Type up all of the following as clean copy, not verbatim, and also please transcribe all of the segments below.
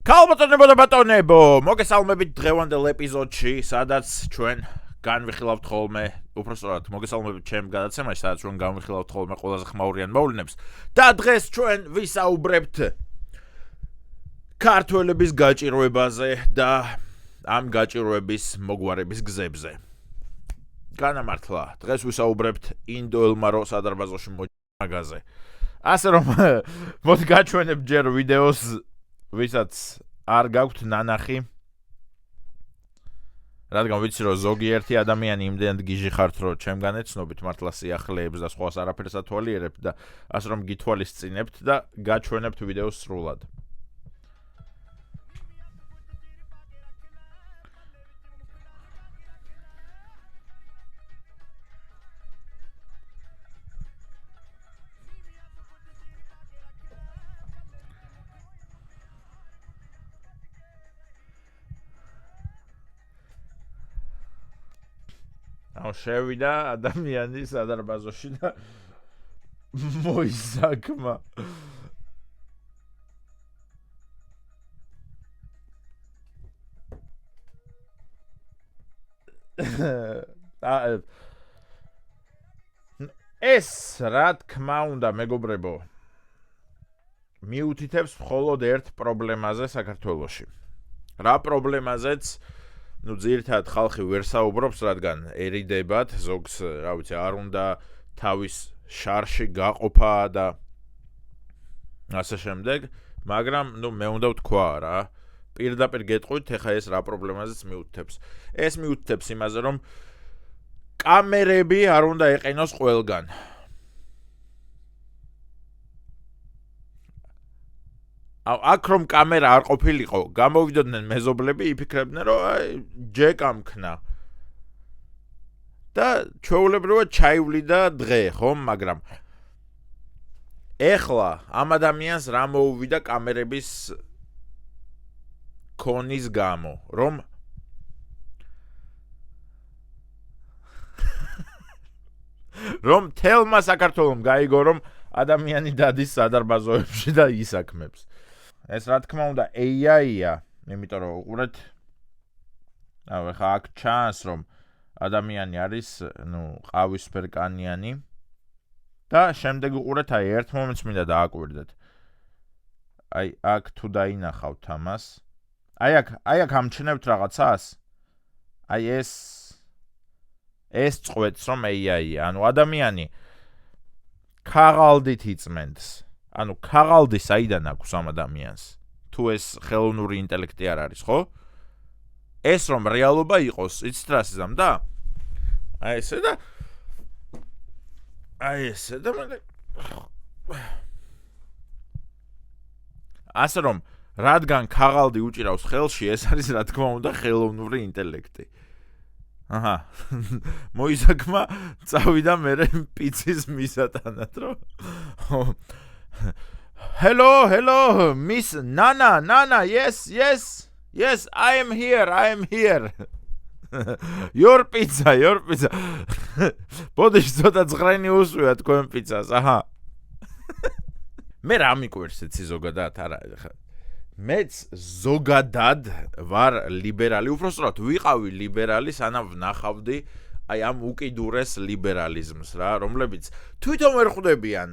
Ქალბატონებო და ბატონებო, მოგესალმებით დღევანდელ ეპიზოდში, სადაც ჩვენ განვიხილავთ ხოლმე, უпростоრად მოგესალმებით ჩემ გადაცემაში, სადაც ჩვენ განვიხილავთ ხოლმე ყველაზე ხმაურიან მოვლენებს. და დღეს ჩვენ ვისაუბრებთ ქართველების გაჭირვებაზე და ამ გაჭირვების მოგვარების გზებზე. განამართლა, დღეს ვისაუბრებთ ინდოელმარო სადარბაზოში მოჭრაგაზე. ასე რომ მოდი გაჩვენებ ჯერ ვიდეოს ვისაც არ გაქვთ ნანახი, რადგან ვიცი რომ ზოგიერთი ადამიანი იმდენად გიჟი ხართ რომ ჩემგან ეცნობით მართლა სიახლეებს და სხვას არაფერს ათვალიერებთ და ასე რომ გითვალისწინებთ და გაჩვენებთ ვიდეოს სრულად. შევიდა ადამიანი სადარბაზოში და მოისაკმა. ეს რა თქმა უნდა მეგობრებო მიუთითებს მხოლოდ ერთ პრობლემაზე საქართველოში. რა პრობლემაზეც ძირითადად ხალხი ვერ საუბრობს, რადგან ერიდებათ, ზოგს, რა ვიცი, არ უნდა თავის შარში გაყოფა და ასე შემდეგ, მაგრამ მე უნდა ვთქვა რა, პირდაპირ გეტყვით, ეხა ეს რა პრობლემაზეც მიუთითებს. ეს მიუთითებს იმაზე, რომ კამერები არ უნდა ეყენოს ყველგან. აქ რომ კამერა არ ყოფილიყო, გამოვიდოდნენ მეზობლები, იფიქრებდნენ, რომ ჯეკა მქნა. და ჩვეულებრივად ჩაივლიდა დღე, ხომ, მაგრამ ეხლა ამ ადამიანს რა მოუვიდა კამერების ქონის გამო, რომ თელმა საქართველომ გაიგო, რომ ადამიანი დადის სადარბაზოებში და ისაქმებს. ეს რა თქმა უნდა AI-ია, იმიტომ რომ უყურეთ, ეხა აქ ჩანს, რომ ადამიანი არის, ყავისფერკანიანი და შემდეგ უყურეთ, ერთ მომენტს მინდა დააკვირდეთ. აქ თუ დაინახავთ ამას, აქ ამჩნევთ რაღაცას? ეს წყვეტს, რომ AI-ია, ადამიანი ქაღალდით იწმენს. ქაღალდი საიდან აქვს ამ ადამიანს? თუ ეს ხელოვნური ინტელექტი არ არის, ხო? ეს რომ რეალობა იყოს, იცით რა სიზამდა? ესე და ასე რომ რადგან ქაღალდი უჭირავს ხელში, ეს არის რა თქმა უნდა ხელოვნური ინტელექტი. მოისაკმა წავიდა მერე პიცის მისატანად, რომ Hello, Miss Nana, yes, I am here. Your pizza. Ბოდიში ცოტა ძლენი უსვია თქვენ პიცას, მე რა მიკვირს იცი ზოგადად, არა, მეც ზოგადად ვარ ლიბერალი, უბრალოდ ვიყავი ლიბერალი, სანამ ვნახავდი ამ უკიდურეს ლიბერალიზმს რა, რომლებიც თვითონ ვერ ხვდებიან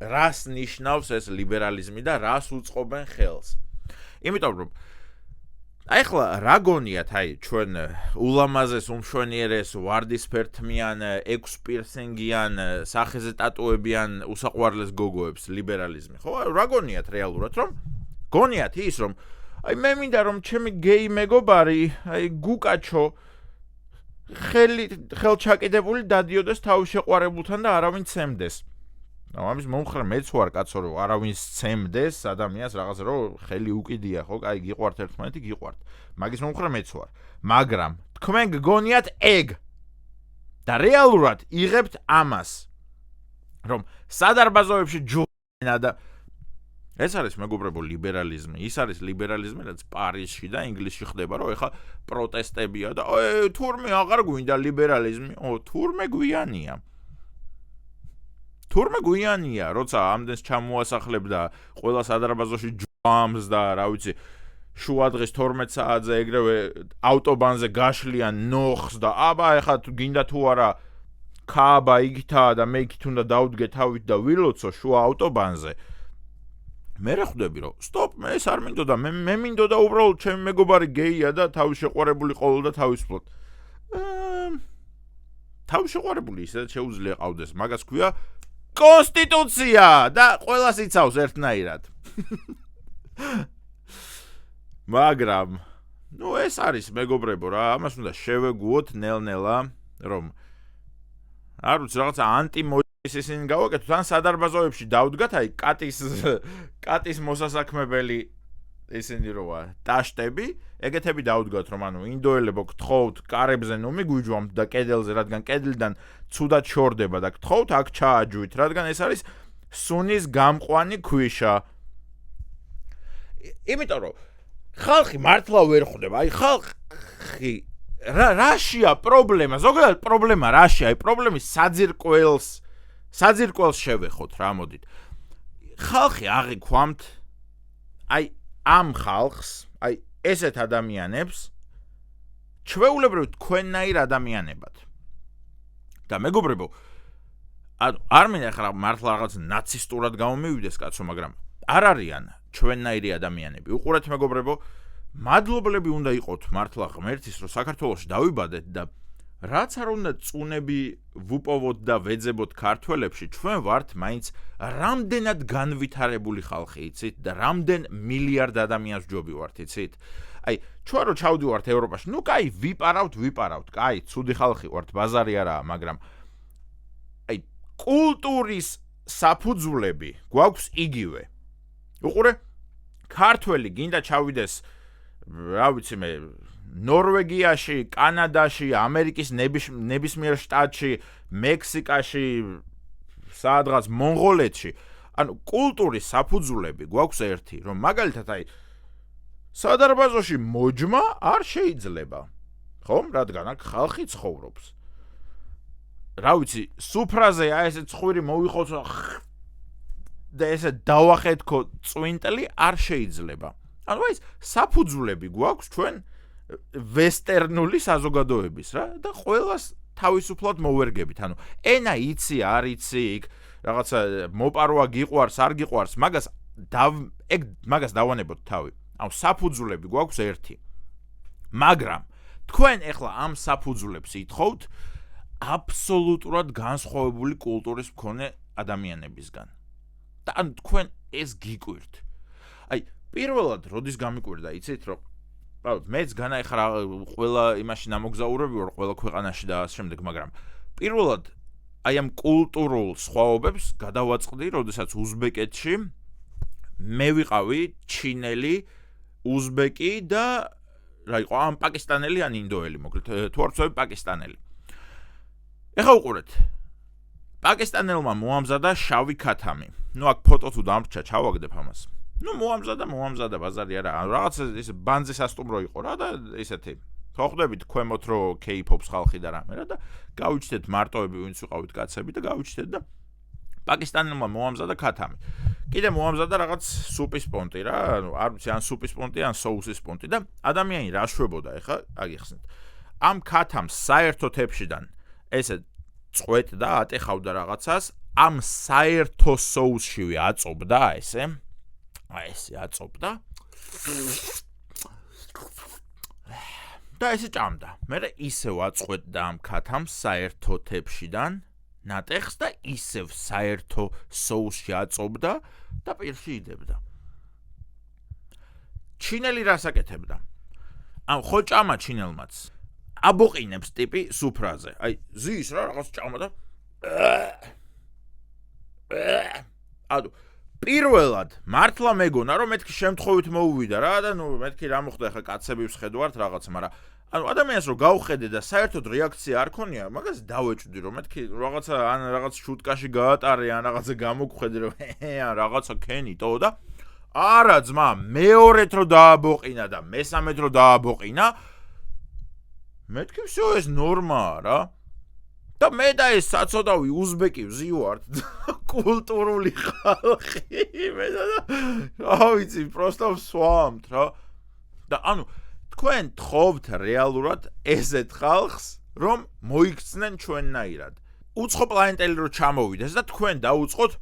რას ნიშნავს ეს ლიბერალიზმი და რას უწყობენ ხელს. იმიტომ რომ ახლა რა გონიათ ჩვენ ულამაზეს უმშვენიერეს ვარდისფერთმიან, ექვსპირსინგიან, სახეზე ტატუებიან უსაყვარლეს გოგოებს ლიბერალიზმი, ხო? რა გონიათ რეალურად, რომ გონიათ ის, რომ მე მინდა რომ ჩემი გეი მეგობარი, გუკაჩო ხელჩაკიდებული დადიოდეს თავის შეყვარებულთან და არავინ ცემდეს. ამის მომხრე მეც ვარ კაცო, რომ არავინ ცემდეს ადამიანს რაღაცა, რომ ხელი უკიდია, ხო? გიყვართ ერთმანეთი, გიყვართ. მაგის მომხრე მეც ვარ. მაგრამ თქვენ გგონიათ ეგ და რეალურად იღებთ ამას, რომ სადარბაზოებში ჯობენა და ეს არის მეგობრებო ლიბერალიზმი. ის არის ლიბერალიზმი, რაც პარიზში და ინგლისში ხდება, რომ ეხა პროტესტებია და თურმე აღარ გვინდა ლიბერალიზმი. თურმე გვიანია. თურმე გვიანია, როცა ამდენს ჩამოასახლებდა ყველა სადარბაზოში ჯამს და რა ვიცი, შუადღის 12 საათზე ეგრევე ავტობანზე გაშლიან ნოხს და აბა ეხლა გინდა თუ არა ქააბა იგითაა და მე იქით უნდა დავდგე თავით და ვილოცო შუა ავტობანზე მე რა ხვდები რომ სტოპ მე ეს არ მინდოდა მე მინდოდა უბრალოდ ჩემი მეგობარი გეია და თავის შეყვარებული ყოლოდა თავისუფლად თავის შეყვარებული ისედაც შეუძლია ყავდეს მაგას ქვია კონსტიტუცია და ყველას იცავს ერთნაირად მაგრამ ნუ ეს არის მეგობრებო რა ამას უნდა შევეგუოთ ნელ-ნელა რომ არ ვიცი რაღაცა ანტიმოდის ისინი გავაკეთოთ ან სადარბაზოებში დავდგათ აი კატის მოსასაქმებელი ისინი როა ტაშტები ეგეთები დავდგათ რომ ანუ ინდოელებო გთხოვთ კარებზე ნუ მიგვიჯვამთ და კედელზე რადგან კედლიდან ცუდად შორდება და გთხოვთ აქ ჩააჯვით რადგან ეს არის სუნის გამყვანი ქვიშა იმიტომ რომ ხალხი მართლა ვერ ხვდება აი ხალხი რაშია პრობლემა ზოგადად პრობლემა რაშია აი პრობლემის საძირკველს შევეხოთ რა მოდით ხალხი აღიქვამთ აი ამ ხალხს აი ესეთ ადამიანებს ჩვეულებრივ თქვენნაირ ადამიანებად და მეგობრებო არ მინდა ახლა მართლა რაღაც ნაცისტურად გამომივიდეს კაცო მაგრამ არ არიან ჩვენნაირი ადამიანები უყურეთ მეგობრებო მადლობლები უნდა იყოთ მართლა ღმერთის რომ საქართველოში დავიბადეთ და რაც არ უნდა წუნები ვუპოვოთ და ვეძებოთ ქართველებში ჩვენ ვართ მაინც რამდენად განვითარებული ხალხი იცით და რამდენ მილიარდ ადამიანს ჯობი ვართ იცით აი ჩვენ რო ჩავდივართ ევროპაში ნუ კაი ვიპარავთ კაი ცუდი ხალხი ვართ ბაზარი არაა მაგრამ აი კულტურის საფუძვლები გვაქვს იგივე უყურე ქართველი გინდა ჩავიდეს რა ვიცი მე ნორვეგიაში, კანადაში, ამერიკის ნებისმიერ შტატში, მექსიკაში, სადღაც მონღოლეთში, ანუ კულტურის საფუძვლები გვაქვს ერთი, რომ მაგალითად აი სადარბაზოში მოჯმა არ შეიძლება. ხომ? რადგან აქ ხალხი ცხოვრობს. რა ვიცი, სუფრაზე აი ესე ცხვირი მოვიხოთ და ესე დავახეთქო წვინტლი არ შეიძლება. ანუ ეს საფუძვლები გვაქვს ჩვენ ვესტერნული საზოგადოების რა და ყველას თავისუფლად მოვერგებით. ანუ ენა იცი, არ იცი, იქ რაღაცა მოპარვა გიყვარს, არ გიყვარს, მაგას დავანებოთ თავი. ანუ საფუძვლები გვაქვს ერთი. მაგრამ თქვენ ეხლა ამ საფუძვლებს ითხოვთ აბსოლუტურად განსხვავებული კულტურის მქონე ადამიანებისგან. და ან თქვენ ეს გიკვირთ. აი, პირველად როდის გამიკვირდა, იცით, რომ მეც განაიხარა ყველა იმაში ნამოგზაურები ვარ, ყველა ქვეყანაში და ასე შემდეგ, მაგრამ პირველად აი ამ კულტურულ სხვაობებს გადავაწყდი, როდესაც უზბეკეთში მე ვიყავი ჩინელი, უზბეკი და რა იყო, ამ პაკისტანელი ან ინდოელი, მოკლედ, თუ არ ვცდები პაკისტანელი. ეხლა უყურეთ. პაკისტანელმა მოამზადა შავი ქათამი. ნუ აქ ფოტო თუ დამრჩა, ჩავაგდებ ამას. ნუ მოამზადა ბაზარი არა. რაღაც ეს ბანძი სასტუმრო იყო რა და ესეთი. ხო ხვდებით ქვემოთ რომ K-pop-ს ხალხი და რამე რა და გავიჩნდეთ მარტოები ვინც ვიყავით კაცები და გავიჩნდეთ და პაკისტანელმა მოამზადა ქათამი. კიდე მოამზადა რაღაც სუპის პონტი რა, ანუ არ ვიცი ან სუპის პონტი ან соуსის პონტი და ადამიანი რა შვებოდა ეხა აგიხსნით. ამ ქათამს საერთო თეფშიდან ესე წვეთდა, ატეხავდა რაღაცას, ამ საერთო соуსშივე აწობდა ესე. აი ესე აწობდა. და ესე ჭამდა. მერე ისევ აწყვეტდა ამ ქათამს საერთო თეფშიდან ნატეხს და ისევ საერთო соуსში აწობდა და პირში იდებდა. ჩინელი რას აკეთებდა? ამ ხო ჭამა ჩინელმაც. აბოყინებს ტიპი სუფრაზე. აი ზის რა რაღაც ჭამა და ანუ პირველად მართლა მეგონა რომ მეთქი შემთხვევით მოუვიდა რა და ნუ მეთქი რა მოხდა ახლა კაცები ვსხედვართ რაღაც, მაგრამ ანუ ადამიანს რო გავხედე და საერთოდ რეაქცია არ ქონია, მაგას დავეჭვდი რომ მეთქი რაღაცა ან რაღაც შუტკაში გაატარე ან რაღაცა გამოგხედე რომ ან რაღაცა ქენიტო და არა ძმა, მეორედ რო დააბოყინა და მესამედ რო დააბოყინა მეთქი всё ეს ნორმაა რა. და მე და ეს საწოდავი უზბეკი ვზივართ კულტურული ხალხი მე და რა ვიცი, просто ვსვამთ რა. და ანუ თქვენ თხოვთ რეალურად ესეთ ხალხს, რომ მოიქცნენ ჩვენნაირად. უცხო პლანეტელი რო ჩამოვიდეს და თქვენ დაუწყოთ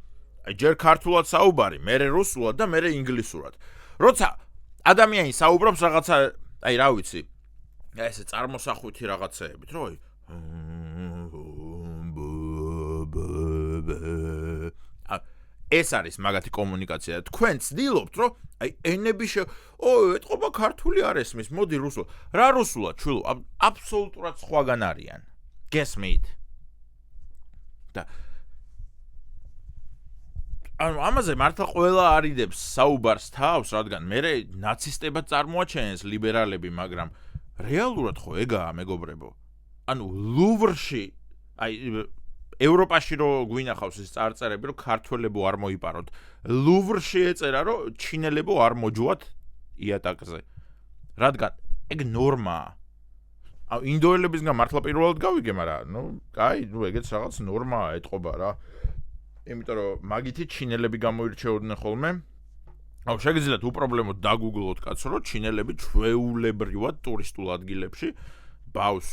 ჯერ ქართულად საუბარი, მერე რუსულად და მერე ინგლისურად. როცა ადამიანი საუბრობს რაღაცა, აი რა ვიცი, ესე წარმოსახვითი რაღაცეებით, რო ეს არის მაგათი კომუნიკაცია. თქვენ ცდილობთ, რომ აი ენები ეთყობა ქართული არ ესმის, მოდი რუსულად. რა რუსულად, ჩვილო, აბსოლუტურად სხვაგან არიან. გესმით? და ანუ ამაზე მართლა ყველა არიდებს საუბარს თავს, რადგან მე ნაცისტებად წარმოაჩენს ლიბერალები, მაგრამ რეალურად ხო ეგაა, მეგობრებო. ანუ ლუვრში, აი ევროპაში რო გვინახავს ეს წარწერები, რომ ქართველებო არ მოიპაროთ. ლუვრში ეწერა, რომ ჩინელებო არ მოჯვათ იატაკზე. რადგან ეგ ნორმაა. აუ ინდოელებისგან მართლა პირველად გავიგე, მაგრამ კაი, ეგეც რაღაც ნორმაა ეთყობა რა. იმიტომ რომ მაგითი ჩინელები გამოირჩეოდნენ ხოლმე. აუ შეგიძლიათ უპრობლემოდ დაგუგლოთ კაცო, რომ ჩინელები ჩვეულებრივად ტურისტულ ადგილებში ბავს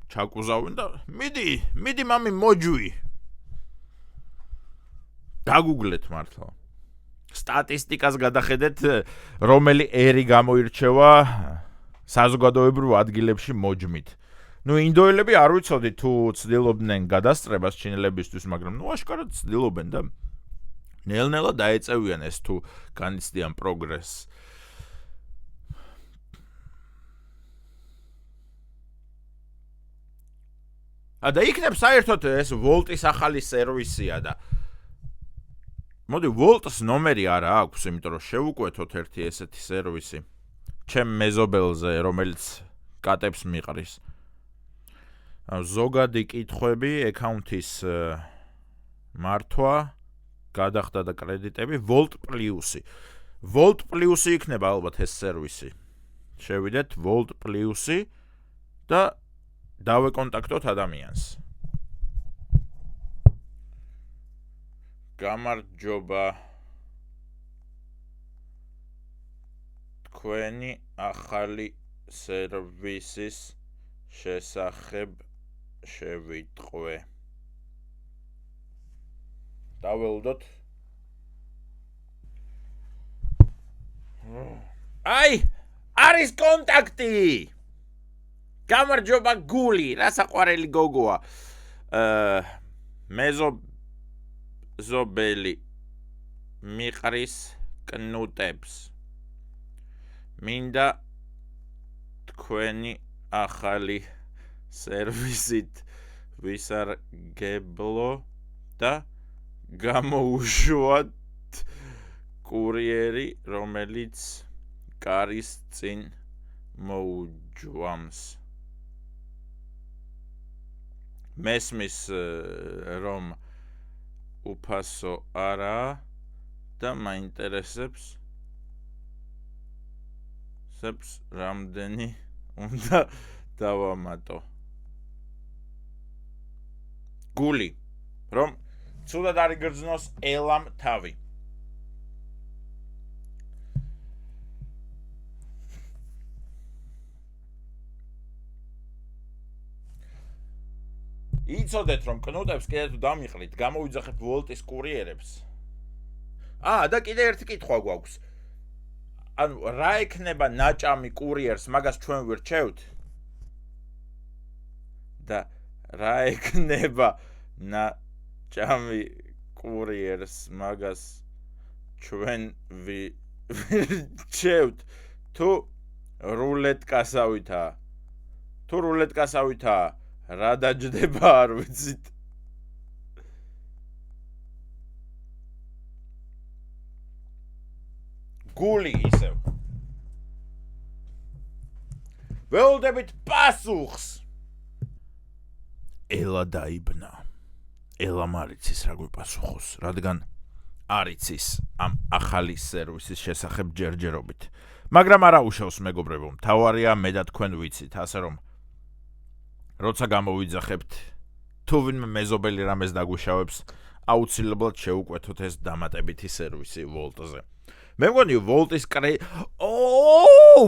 ჩაკუზავენ და მიდი მამი მოჯვი. დაგუგლეთ მართლა. სტატისტიკას გადახედეთ, რომელი ერი გამოირჩევა საზოგადოებრივ ადგილებში მოჯმით. ინდოელები არ ვიცოდი თუ ცდილობდნენ გადასწრებას ჩინელებისთვის, მაგრამ აშკარად ცდილობენ და ნელ-ნელა დაეწევიან ეს თუ განიცდიან პროგრესს. და იქნებ საერთოდ ეს ვოლტის ახალი სერვისია და მოდი ვოლტს ნომერი არა აქვს, იმიტომ რომ შევუკვეთოთ ერთი ესეთი სერვისი ჩემ მეზობელზე, რომელიც კატებს მიყრის. ზოგადი კითხვები, აკაუნთის მართვა, გადახდა და კრედიტები, Volt Plus-ი. Volt Plus-ი იქნება ალბათ ეს სერვისი. შევიდეთ Volt Plus-ი და დავეკონტაქტოთ ადამიანს. გამარჯობა. თქვენი ახალი სერვისის შესახებ შევიტყვე. დაველოდოთ. აი, არის კონტაქტი. გამარჯობა გული, რა საყვარელი გოგოა. მეზობელი მიყრის კნუტებს. მინდა თქვენი ახალი სერვისით ვისარგებლო და გამოუშვათ კურიერი, რომელიც კარის წინ მოუჯვამს. მესმის რომ უფასო არა და მაინტერესებს რამდენი უნდა დავამატო. გული, რომ ცუდად არ იგრძნოს ელამ თავი. იცოდეთ რომ კნუტებს კიდე თუ დამიყრით, გამოვიძახეთ ვოლტის კურიერებს. და კიდე ერთი კითხვა გვაქვს. ანუ რა ექნება ნაჭამი კურიერს, მაგას ჩვენ ვირჩევთ? და რა ექნება ნაჭამი კურიერს, მაგას ჩვენ ვირჩევთ? თუ რულეტკასავითაა. თუ რულეტკასავითაა, რა დაჯდება არ ვიცით. გული ისევ. ველოდებით პასუხს. ელა დაიბნა. ელამ არ იცის რა გვიპასუხოს, რადგან არ იცის ამ ახალი სერვისის შესახებ ჯერჯერობით. მაგრამ არა უშავს მეგობრებო, მთავარია მე და თქვენ ვიცით, ასე რომ როცა გამოვიძახებთ, თუ ვინმე მეზობელი რამეს დაგუშავებს, აუცილებლად შევუკვეთოთ ეს დამატებითი სერვისი Volt-ზე. მე მგონი Volt-ის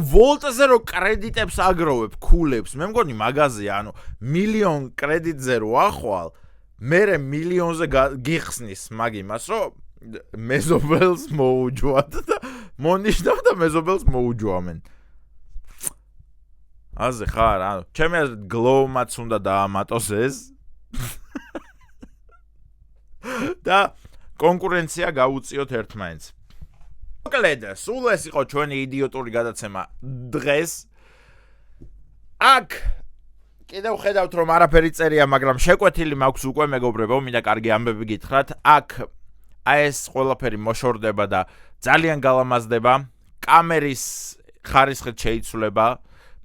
ვოლტზე რო კრედიტებს აგროვებ, ქულებს, მე მგონი მაგაზია, ანუ მილიონ კრედიტზე რო ახვალ, მერე მილიონზე გიხსნის მაგ იმას, რომ მეზობელს მოუჯვათ და მონიშნავ და მეზობელს მოუჯვამენ. აზე ხარ, ანუ ჩემი აზრით გლოუმაც უნდა დაამატოს ეს. და კონკურენცია გაუწიოთ ერთმანეთს. მოკლედ, სულ ეს იყო ჩვენი იდიოტური გადაცემა დღეს. აქ კიდევ ხედავთ რომ არაფერი წერია, მაგრამ შეკვეთილი მაქვს უკვე მეგობრებო, მინდა კარგი ამბები გითხრათ. აქ ეს ყველაფერი მოშორდება და ძალიან გალამაზდება. კამერის ხარისხით შეიცვლება,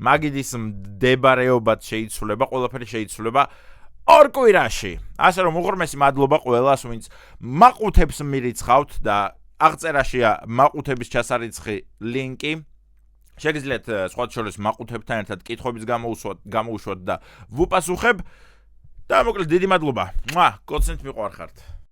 მაგიდის მდებარეობაც შეიცვლება, ყველაფერი შეიცვლება. ორ კვირაში. ასე რომ უღრმესი მადლობა ყველას, ვინც მაყუთებს მირიცხავთ და აღწერაშია მაყუთების ჩასარიცხი ლინკი. შეგიძლიათ სხვა შორის მაყუთებთან ერთად კითხვების გამოუშვათ და ვუპასუხებ და მოკლედ დიდი მადლობა. გოცნით მიყვარხართ.